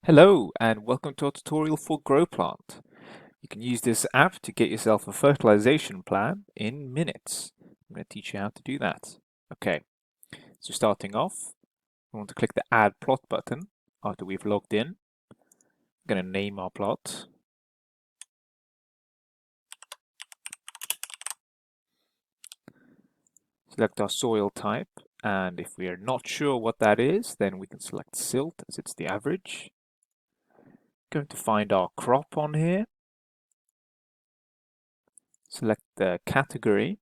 Hello and welcome to our tutorial for GroPlant. You can use this app to get yourself a fertilization plan in minutes. I'm going to teach you how to do that. Okay, so starting off, we want to click the Add Plot button after we've logged in. I'm going to name our plot. Select our soil type, and if we are not sure what that is, then we can select silt as it's the average. Going to find our crop on here. Select the category,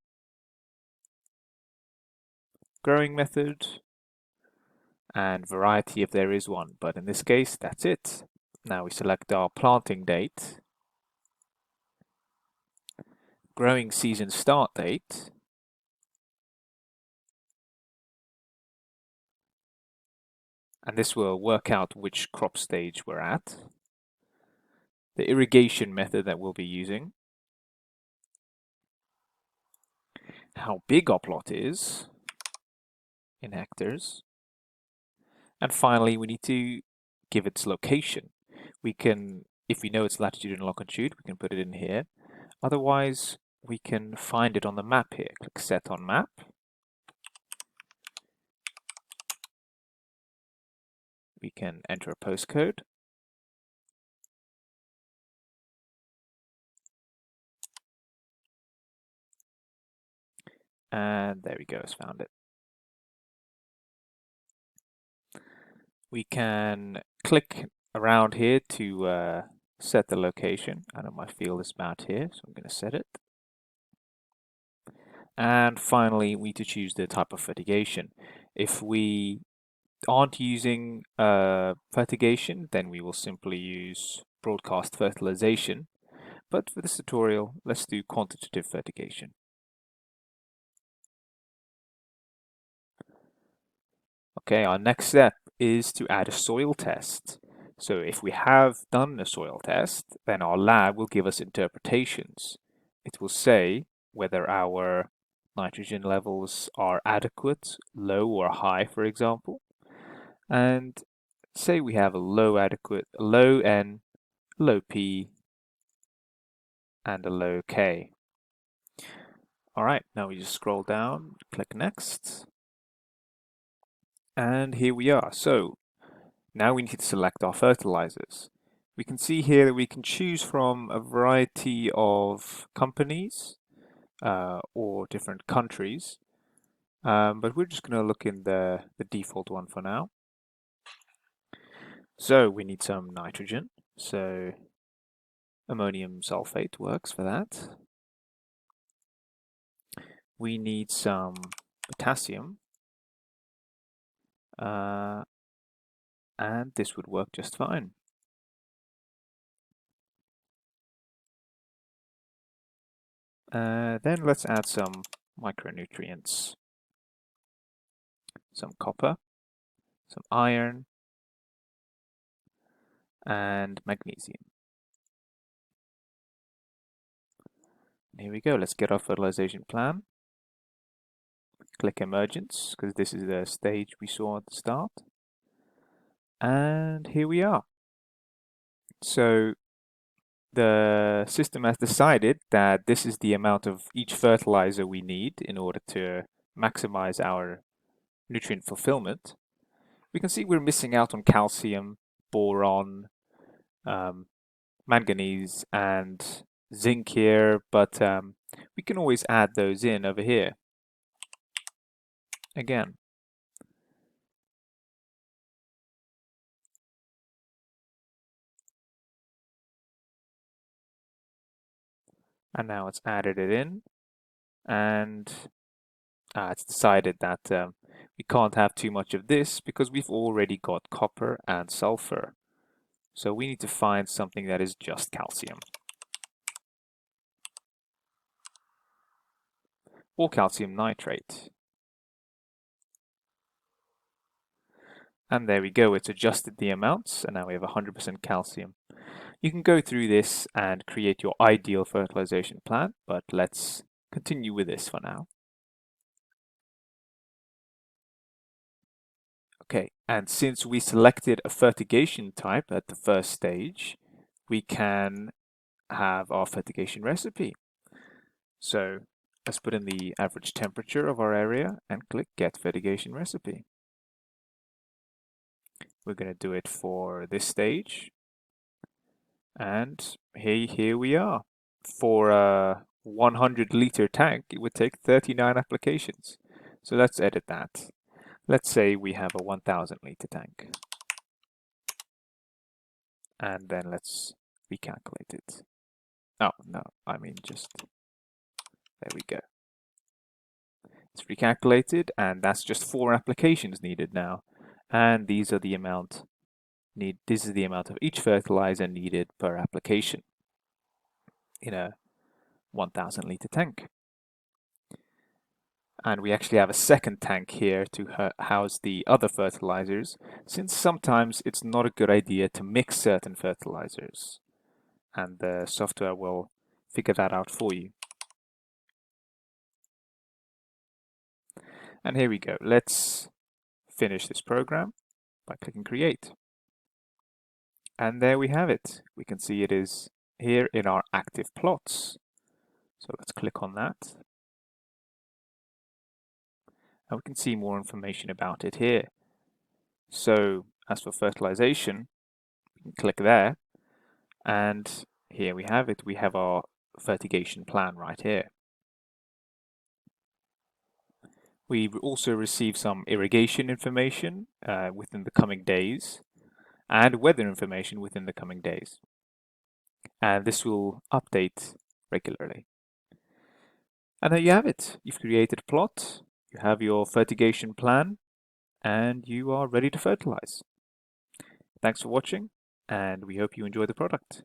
growing method, and variety if there is one, but in this case that's it. Now we select our planting date, growing season start date, and this will work out which crop stage we're at, the irrigation method that we'll be using, how big our plot is in hectares, and finally we need to give its location. We can, if we know its latitude and longitude, we can put it in here. Otherwise, we can find it on the map here. Click Set on Map. We can enter a postcode. And there we go, it's found it. We can click around here to set the location. I know my field is about here, so I'm going to set it. And finally, we need to choose the type of fertigation. If we aren't using fertigation, then we will simply use broadcast fertilization. But for this tutorial, let's do quantitative fertigation. Okay, our next step is to add a soil test. So if we have done a soil test, then our lab will give us interpretations. It will say whether our nitrogen levels are adequate, low or high, for example. And say we have a low N, low P, and a low K. All right, now we just scroll down, click Next. And here we are. So now we need to select our fertilizers. We can see here that we can choose from a variety of companies or different countries, but we're just going to look in the default one for now. So we need some nitrogen, so ammonium sulfate works for that. We need some potassium, and this would work just fine. Then let's add some micronutrients, some copper, some iron, and magnesium. And here we go, let's get our fertilization plan. Click Emergence, because this is the stage we saw at the start. And here we are. So the system has decided that this is the amount of each fertilizer we need in order to maximize our nutrient fulfillment. We can see we're missing out on calcium, boron, manganese, and zinc here, but we can always add those in over here. Again. And now it's added it in, and it's decided that we can't have too much of this because we've already got copper and sulfur. So we need to find something that is just calcium. Or calcium nitrate. And there we go, it's adjusted the amounts, and now we have 100% calcium. You can go through this and create your ideal fertilization plan, but let's continue with this for now. Okay, and since we selected a fertigation type at the first stage, we can have our fertigation recipe. So let's put in the average temperature of our area and click Get Fertigation Recipe. We're going to do it for this stage. And here we are. For a 100-liter tank, it would take 39 applications. So let's edit that. Let's say we have a 1,000-liter tank. And then let's recalculate it. Oh, no, I mean just, there we go. It's recalculated, and that's just 4 applications needed now. And these are the amount this is the amount of each fertilizer needed per application in a 1,000-liter tank. And we actually have a second tank here to house the other fertilizers, since sometimes it's not a good idea to mix certain fertilizers. And the software will figure that out for you. And here we go. Let's finish this program by clicking Create. And there we have it. We can see it is here in our active plots. So let's click on that. And we can see more information about it here. So as for fertilization, we can click there. And here we have it. We have our fertigation plan right here. We also receive some irrigation information within the coming days and weather information within the coming days. And this will update regularly. And there you have it. You've created a plot, you have your fertigation plan, and you are ready to fertilize. Thanks for watching, and we hope you enjoy the product.